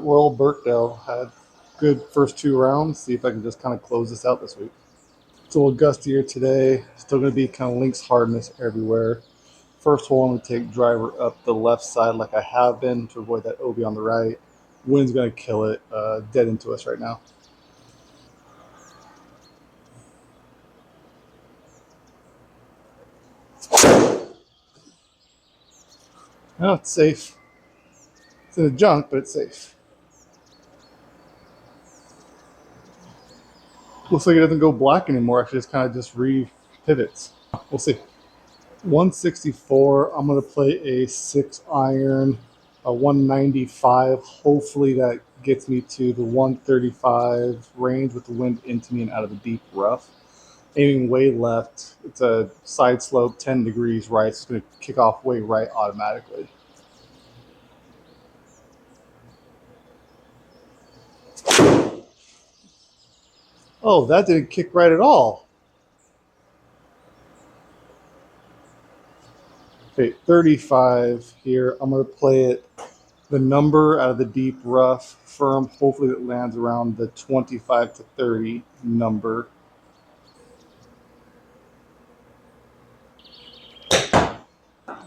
Royal Birkdale. Had good first 2 rounds. See if I can just kind of close this out this week. It's a little gustier today. Still going to be kind of links hardness everywhere. First hole, I'm going to take driver up the left side like I have been to avoid that OB on the right. Wind's going to kill it dead into us right now. No, it's safe. It's in the junk, but it's safe. Looks like it doesn't go black anymore. Actually, it's kind of just re-pivots. We'll see. 164. I'm going to play a 6-iron, a 195. Hopefully that gets me to the 135 range with the wind into me and out of the deep rough. Aiming way left. It's a side slope, 10 degrees right. So it's going to kick off way right automatically. Oh, that didn't kick right at all. Okay, 35 here. I'm going to play it the number out of the deep rough firm. Hopefully it lands around the 25 to 30 number. A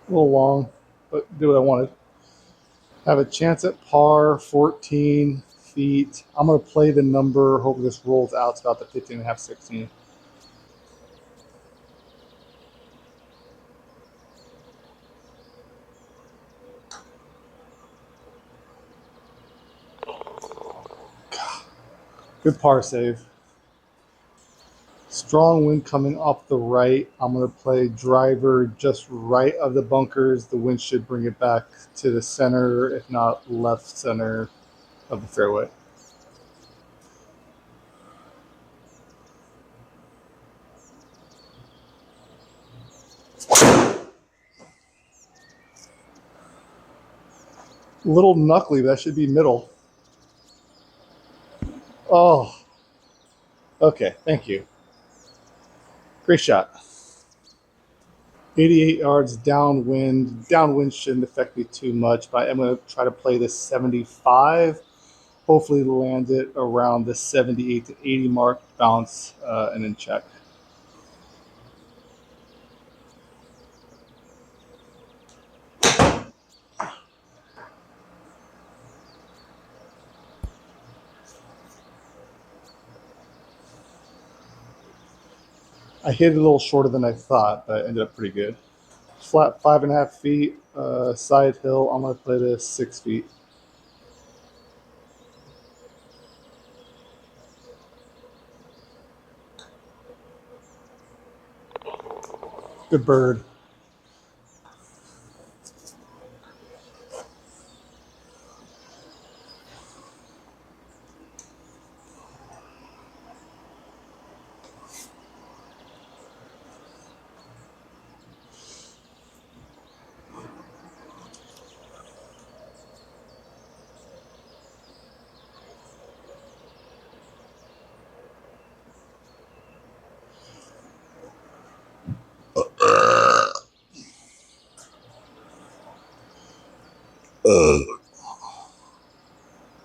little long, but did what I wanted. Have a chance at par, 14 feet. I'm going to play the number. Hope this rolls out to about the 15 and a half, 16. Good par save. Strong wind coming off the right. I'm going to play driver just right of the bunkers. The wind should bring it back to the center, if not left center of the fairway. A little knuckly, but that should be middle. Oh, okay. Thank you. Great shot. 88 yards downwind. Downwind shouldn't affect me too much, but I'm going to try to play this 75. Hopefully land it around the 78 to 80 mark, bounce, and then check. I hit it a little shorter than I thought, but I ended up pretty good. Flat 5.5 feet, side hill. I'm going to play this 6 feet. Good bird.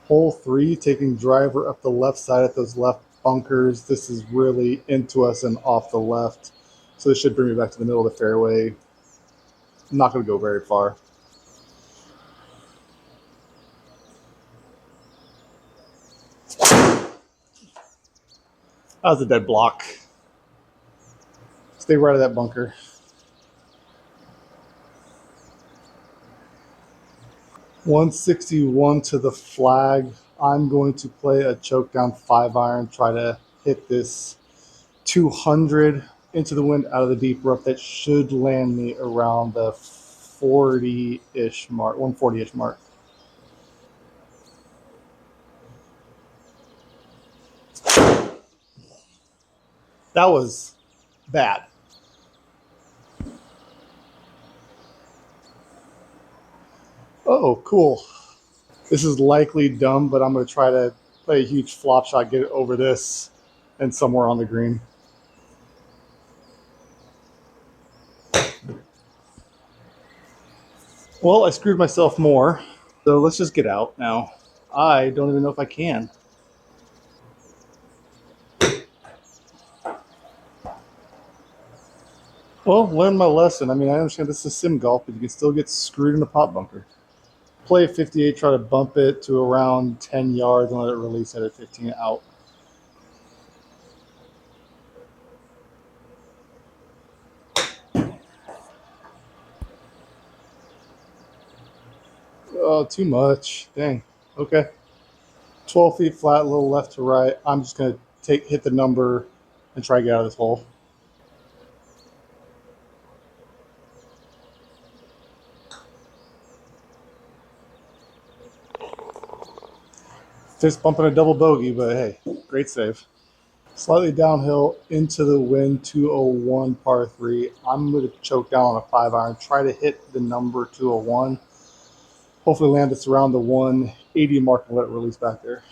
Hole 3, taking driver up the left side at those left bunkers. This is really into us and off the left. So this should bring me back to the middle of the fairway. I'm not going to go very far. That was a dead block. Stay right of that bunker. .161 to the flag. I'm going to play a choke down 5-iron, try to hit this 200 into the wind out of the deep rough. That should land me around the 40-ish mark, 140-ish mark. That was bad. Oh, cool. This is likely dumb, but I'm going to try to play a huge flop shot, get it over this, and somewhere on the green. Well, I screwed myself more. So let's just get out now. I don't even know if I can. Well, learn my lesson. I mean, I understand this is sim golf, but you can still get screwed in the pot bunker. Play 58, try to bump it to around 10 yards and let it release at a 15 out. Oh, too much. Dang. Okay. 12 feet flat, a little left to right. I'm just going to hit the number and try to get out of this hole. Fist bumping a double bogey, but hey, great save. Slightly downhill into the wind, 201 par 3. I'm going to choke down on a 5 iron, try to hit the number 201. Hopefully land this around the 180 mark and let it release back there.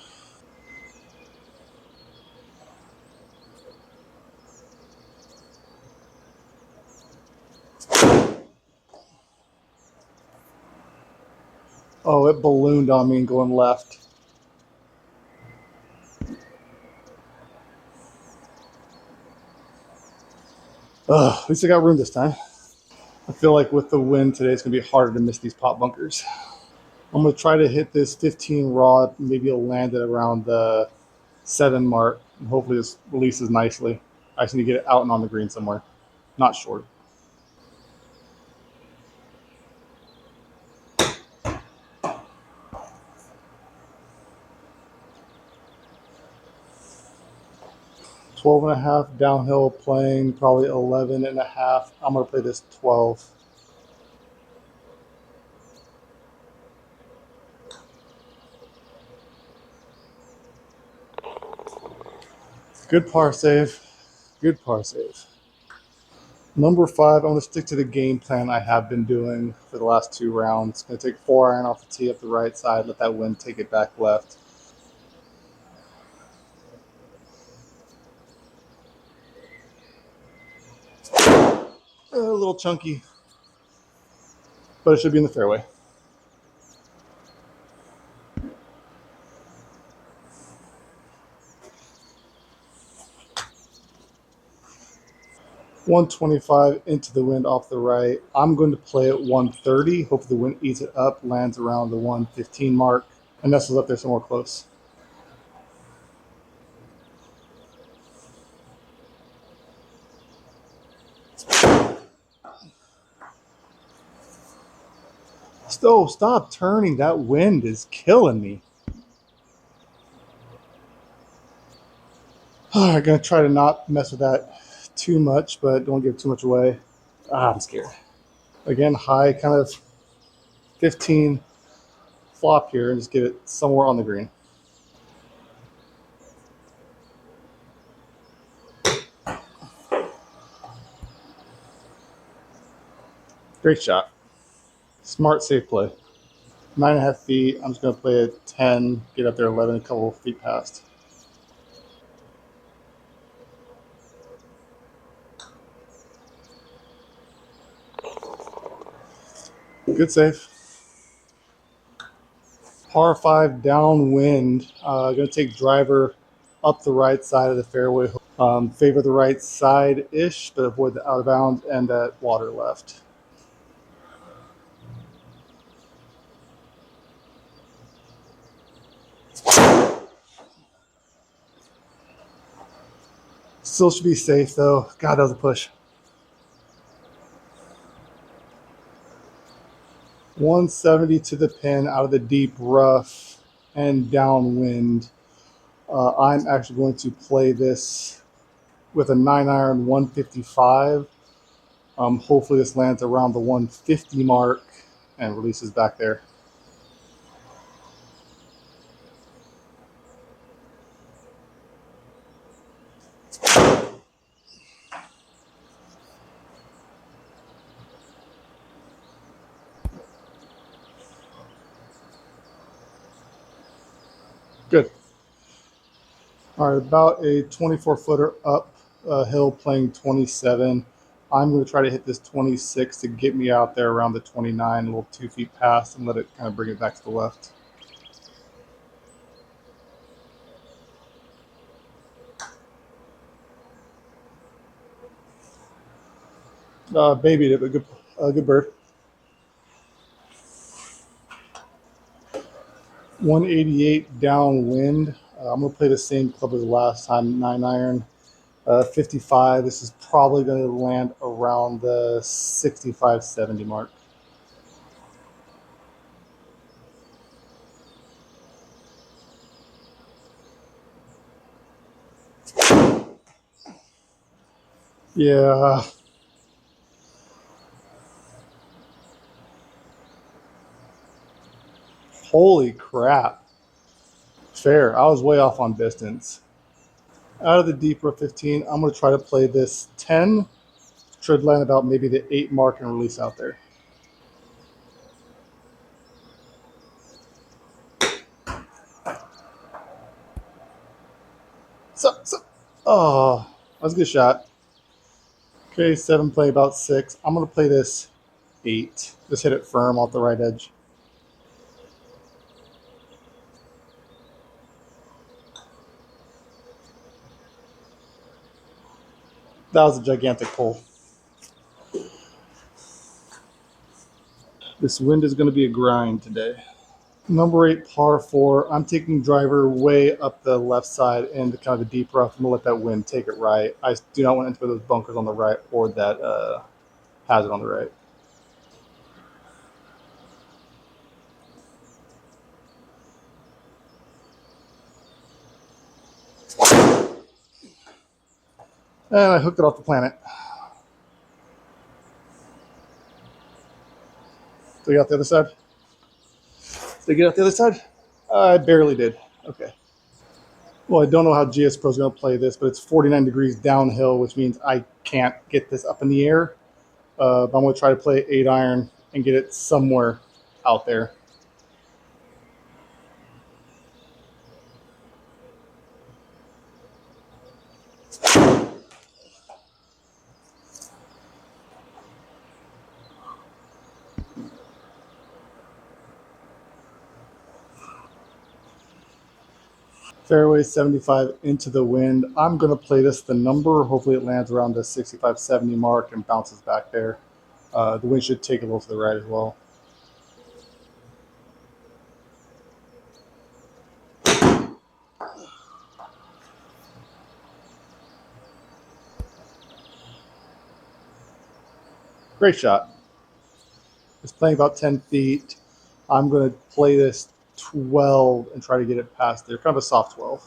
Oh, it ballooned on me and going left. Ugh, at least I got room this time. I feel like with the wind today, it's going to be harder to miss these pot bunkers. I'm going to try to hit this 15 rod. Maybe it'll land it around the 7 mark. And hopefully this releases nicely. I just need to get it out and on the green somewhere. Not short. Twelve and a half downhill playing, probably 11 and a half. I'm going to play this 12. Good par save. Good par save. Number 5, I'm going to stick to the game plan I have been doing for the last 2 rounds. Going to take 4 iron off the tee up the right side, let that wind take it back left. A little chunky, but it should be in the fairway. $125 into the wind off the right. I'm going to play at 130. Hope the wind eats it up, lands around the 115 mark, and nestles up there somewhere close. So stop turning. That wind is killing me. I'm going to try to not mess with that too much, but don't give too much away. I'm scared. Again, high kind of 15 flop here and just get it somewhere on the green. Great shot. Smart, safe play. 9.5 feet. I'm just going to play at 10, get up there 11, a couple of feet past. Good save. Par 5 downwind. Going to take driver up the right side of the fairway. Favor the right side ish, but avoid the out of bounds and that water left. Still should be safe though. God, that was a push. 170 to the pin out of the deep rough and downwind. I'm actually going to play this with a 9 iron 155. Hopefully this lands around the 150 mark and releases back there. Good. All right, about a 24 footer up hill playing 27. I'm going to try to hit this 26 to get me out there around the 29, a little 2 feet past, and let it kind of bring it back to the left. Baby, a good bird. 188 downwind. I'm going to play the same club as last time, 9 iron. 55. This is probably going to land around the 65, 70 mark. Yeah. Holy crap. Fair. I was way off on distance. Out of the deep rough 15, I'm going to try to play this 10. Should land about maybe the 8 mark and release out there. So. Oh, that was a good shot. Okay, 7, play about 6. I'm going to play this 8. Just hit it firm off the right edge. That was a gigantic pull. This wind is going to be a grind today. Number 8, par 4. I'm taking driver way up the left side into kind of the deep rough. I'm going to let that wind take it right. I do not want to enter those bunkers on the right or that hazard on the right. And I hooked it off the planet. Did I get out the other side? Did I get out the other side? I barely did. Okay. Well, I don't know how GS Pro is going to play this, but it's 49 degrees downhill, which means I can't get this up in the air. But I'm going to try to play 8 iron and get it somewhere out there. Fairway 75 into the wind. I'm going to play this the number. Hopefully it lands around the 65, 70 mark and bounces back there. The wind should take a little to the right as well. Great shot. It's playing about 10 feet. I'm going to play this 12 and try to get it past there. Kind of a soft 12.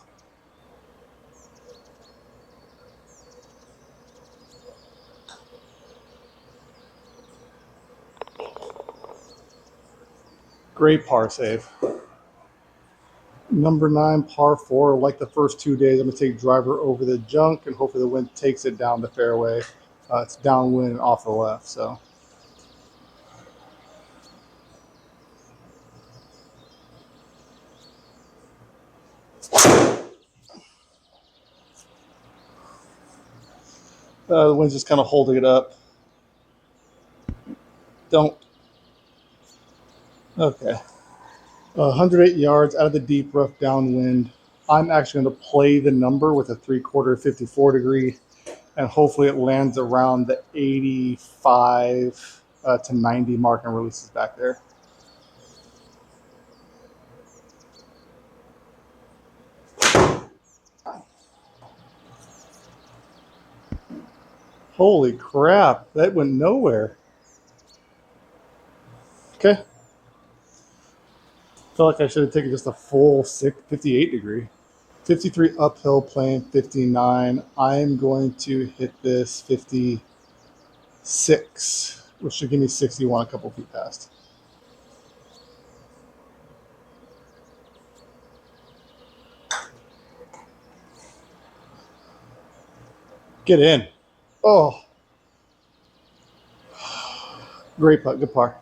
Great par save. Number 9, par 4. Like the first 2 days, I'm going to take driver over the junk and hopefully the wind takes it down the fairway. It's downwind and off the left, so. The wind's just kind of holding it up. Don't. Okay. 108 yards out of the deep rough downwind. I'm actually going to play the number with a 3/4 54 degree, and hopefully it lands around the 85 to 90 mark and releases back there. Holy crap, that went nowhere. Okay. Felt like I should have taken just a full 58 degree. 53 uphill playing 59. I'm going to hit this 56, which should give me 61 a couple feet past. Get in. Oh, great putt, good par.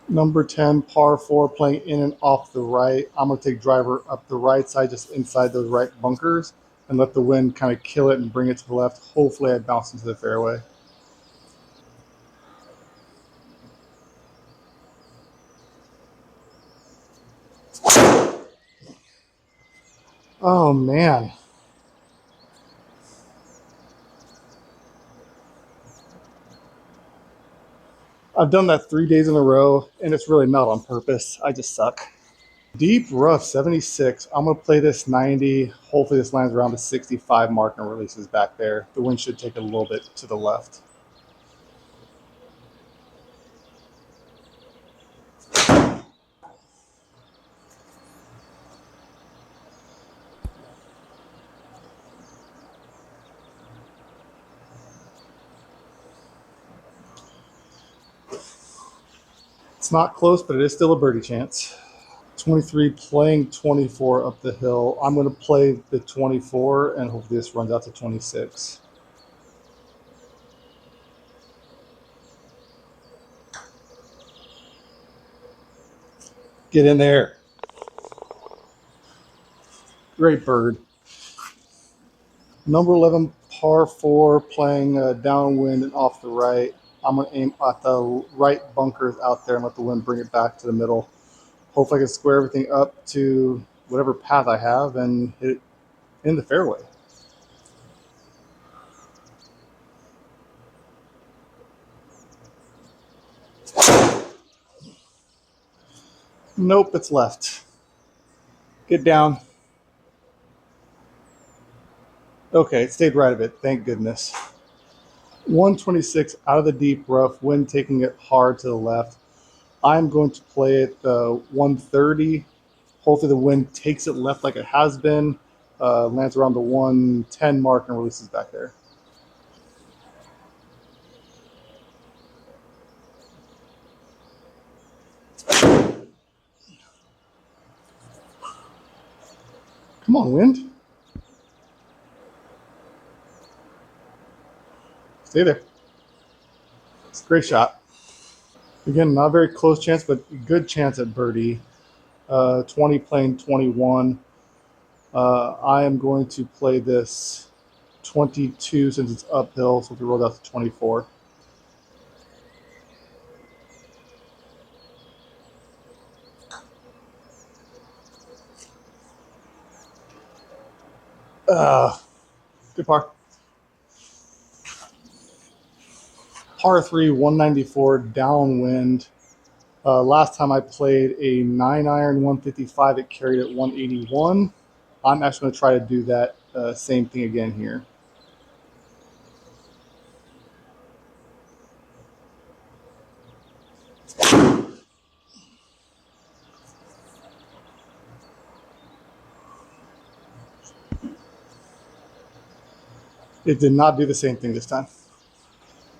Number 10, par 4, playing in and off the right. I'm going to take driver up the right side, just inside those right bunkers, and let the wind kind of kill it and bring it to the left. Hopefully I bounce into the fairway. Oh man. I've done that 3 days in a row, and it's really not on purpose. I just suck. Deep rough, 76. I'm going to play this 90. Hopefully this lands around the 65 mark and releases back there. The wind should take it a little bit to the left. It's not close, but it is still a birdie chance. 23 playing 24 up the hill. I'm going to play the 24, and hopefully this runs out to 26. Get in there. Great bird. Number 11, par 4, playing downwind and off the right. I'm going to aim at the right bunkers out there and let the wind bring it back to the middle. Hopefully I can square everything up to whatever path I have and hit it in the fairway. Nope, it's left. Get down. Okay, it stayed right of it. Thank goodness. 126 out of the deep rough, wind taking it hard to the left. I'm going to play it 130. Hopefully the wind takes it left like it has been, lands around the 110 mark and releases back there. Come on, wind. Stay there. It's a great shot. Again, not a very close chance, but good chance at birdie. 20 playing 21. I am going to play this 22 since it's uphill, so we rolled out to 24. Good par. Par 3, 194 downwind. Last time I played a 9 iron 155, it carried at 181. I'm actually going to try to do that same thing again here. It did not do the same thing this time.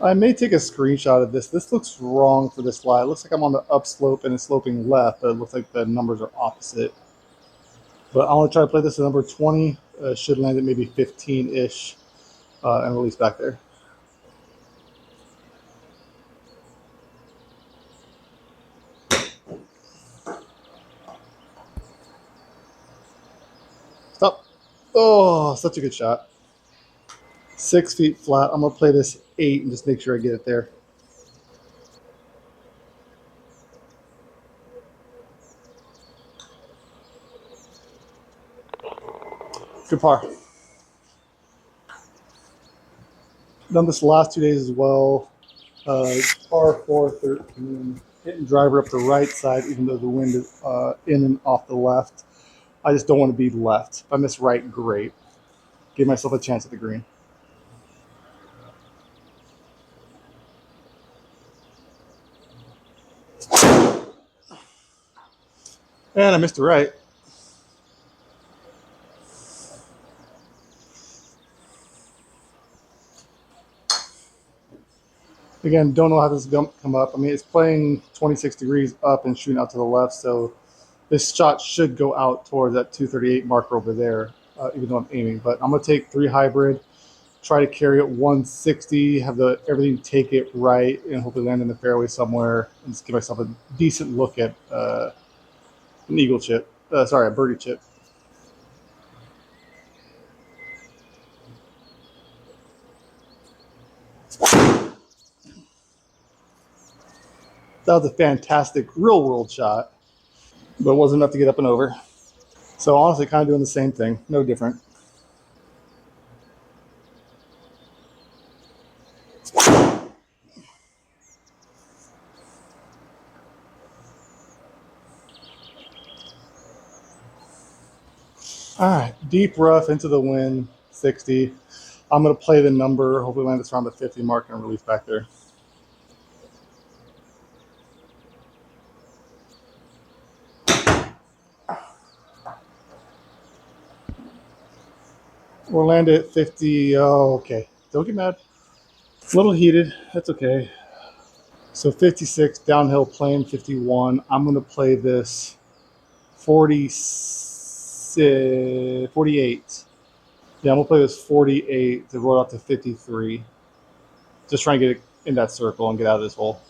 I may take a screenshot of this. This looks wrong for this lie. It looks like I'm on the upslope and it's sloping left, but it looks like the numbers are opposite. But I want to try to play this at number 20. Should land at maybe 15-ish and release back there. Stop. Oh, such a good shot. 6 feet flat. I'm going to play this 8 and just make sure I get it there. Good par. Done this the last 2 days as well. Par 4, 13. Hitting driver up the right side, even though the wind is in and off the left. I just don't want to be left. If I miss right, great. Give myself a chance at the green. And I missed the right. Again, don't know how this is going to come up. I mean, it's playing 26 degrees up and shooting out to the left, so this shot should go out towards that 238 marker over there, even though I'm aiming. But I'm going to take 3 hybrid, try to carry it 160, have everything take it right, and hopefully land in the fairway somewhere, and just give myself a decent look at an eagle chip. A birdie chip. That was a fantastic real world shot, but it wasn't enough to get up and over. So honestly, kind of doing the same thing, no different. All right, deep rough into the wind, 60. I'm going to play the number, hopefully land this around the 50 mark and release back there. We'll land it at 50. Oh, okay. Don't get mad. A little heated. That's okay. So 56, downhill plane 51. I'm going to play this 46, 48. Yeah, I'm going to play this 48 to roll out to 53. Just trying to get it in that circle and get out of this hole.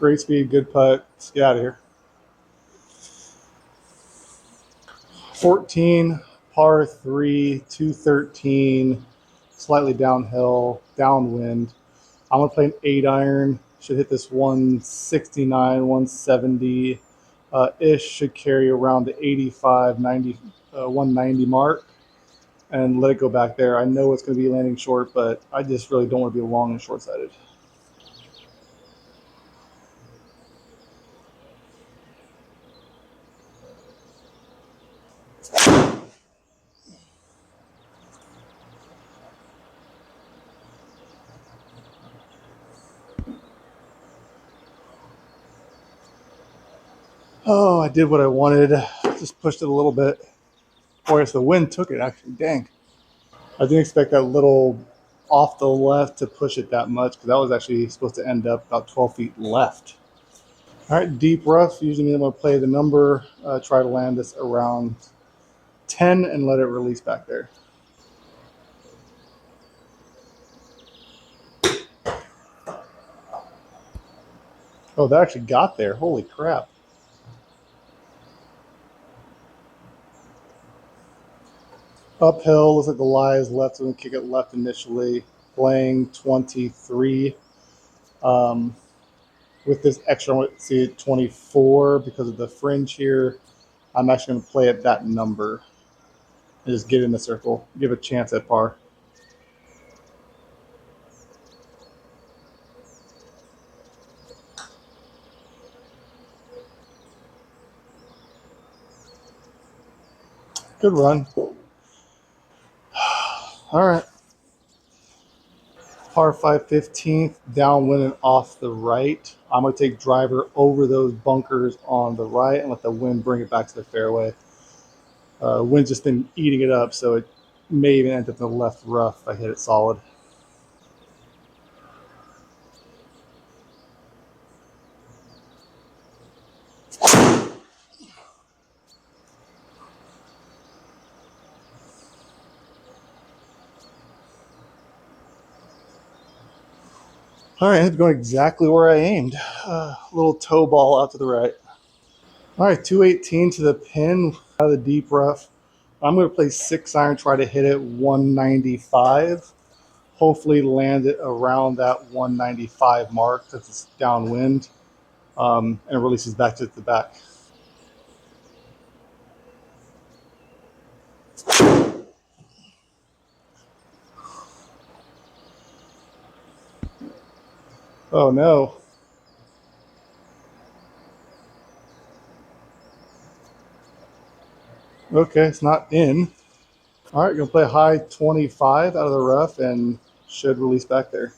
Great speed, good putt. Let's get out of here. 14, par 3, 213, slightly downhill, downwind. I'm going to play an 8 iron. Should hit this 169, 170 ish. Should carry around the 85, 90, 190 mark and let it go back there. I know it's going to be landing short, but I just really don't want to be long and short sighted. Oh, I did what I wanted. Just pushed it a little bit. Boy, if the wind took it, actually. Dang. I didn't expect that little off the left to push it that much because that was actually supposed to end up about 12 feet left. All right, deep rough. Usually I'm going to play the number, try to land this around 10 and let it release back there. Oh, that actually got there. Holy crap. Uphill, looks like the lie is left. So I'm going to kick it left initially. Playing 23. Um, with this extra, let's see, 24 because of the fringe here. I'm actually going to play at that number and just get in the circle. Give a chance at par. Good run. All right. Par 5 15th, downwind and off the right. I'm going to take driver over those bunkers on the right and let the wind bring it back to the fairway. Wind's just been eating it up, so it may even end up in the left rough if I hit it solid. All right, it's going exactly where I aimed. Little toe ball out to the right. All right, 218 to the pin out of the deep rough. I'm going to play 6 iron, try to hit it 195. Hopefully land it around that 195 mark since it's downwind, and it releases back to the back. Oh no. Okay, it's not in. All right, gonna play high 25 out of the rough and should release back there.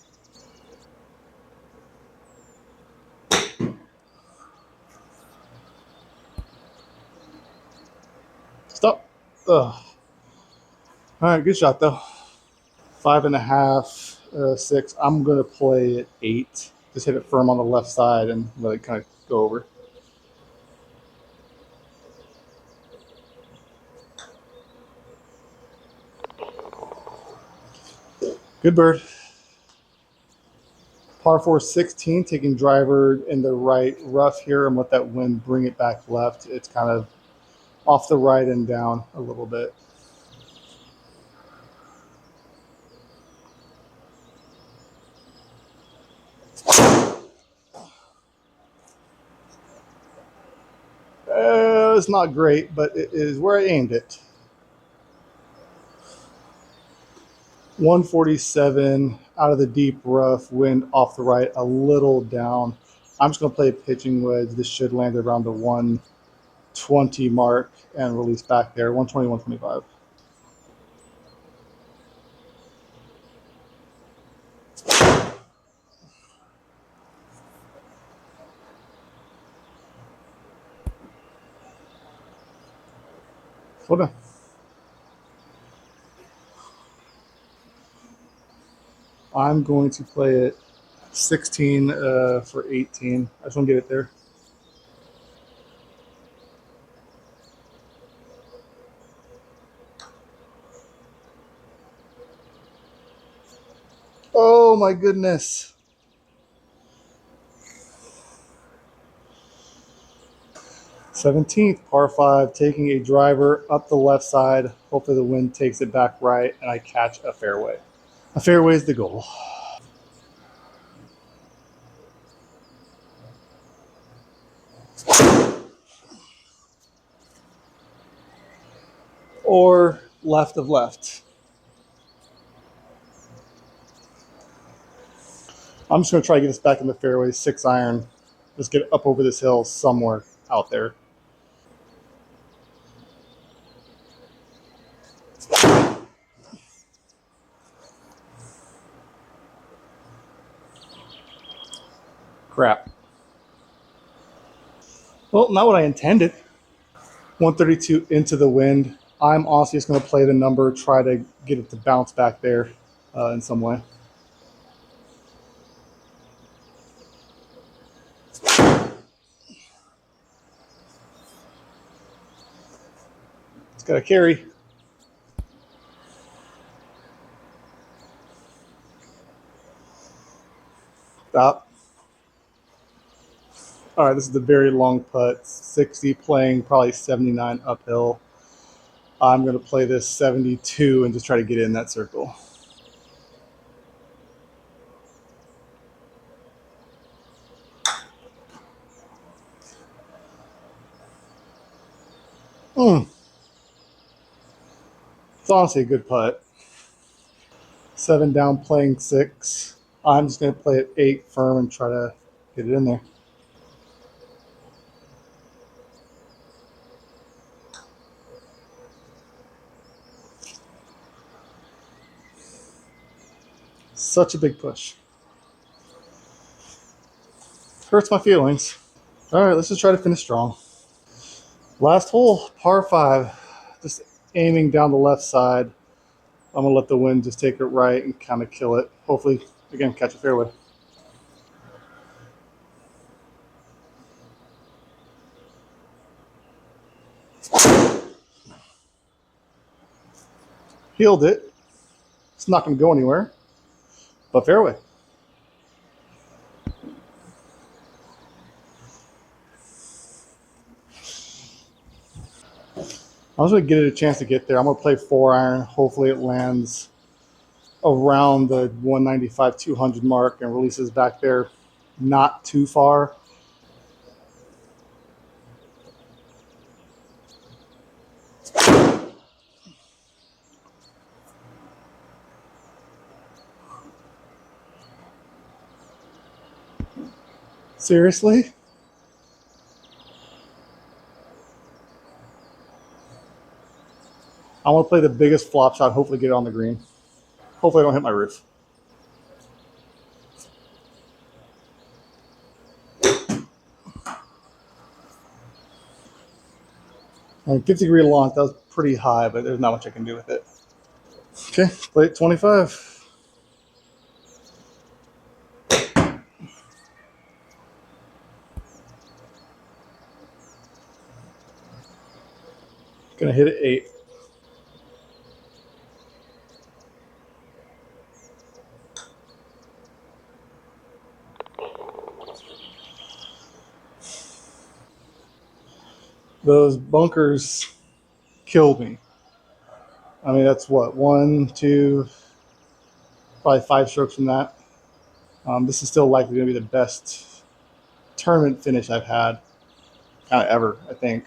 Stop. Ugh. All right, good shot though. 5.5, 6. I'm gonna play at 8. Just hit it firm on the left side and let it kind of go over. Good bird. Par 4 16, taking driver in the right rough here and let that wind bring it back left. It's kind of off the right and down a little bit. It's not great, but it is where I aimed it. 147 out of the deep rough, wind off the right, a little down. I'm just going to play a pitching wedge. This should land around the 120 mark and release back there, 120, 125. Slow down. I'm going to play it 16 for 18. I just want to get it there. Oh my goodness. 17th, par 5, taking a driver up the left side. Hopefully the wind takes it back right and I catch a fairway. A fairway is the goal. Or left of left. I'm just going to try to get this back in the fairway, 6-iron. Just get it up over this hill somewhere out there. Crap. Well, not what I intended. 132 into the wind. I'm honestly just going to play the number, try to get it to bounce back there in some way. It's got a carry. Stop. All right, this is the very long putt, 60 playing probably 79 uphill. I'm going to play this 72 and just try to get in that circle. It's honestly a good putt. 7 down playing 6. I'm just going to play it 8 firm and try to get it in there. Such a big push. Hurts my feelings. All right, let's just try to finish strong. Last hole, par 5. Just aiming down the left side. I'm going to let the wind just take it right and kind of kill it. Hopefully, again, catch a fairway. Healed it. It's not going to go anywhere, but fairway. I was going to get it a chance to get there. I'm going to play 4-iron. Hopefully, it lands around the 195, 200 mark and releases back there, not too far. Seriously? I want to play the biggest flop shot, hopefully get it on the green. Hopefully I don't hit my roof. And 50-degree launch, that was pretty high, but there's not much I can do with it. Okay, play it 25. Gonna hit it 8. Those bunkers killed me. I mean, that's what, one, two, probably 5 strokes from that. This is still likely going to be the best tournament finish I've had kind of ever, I think.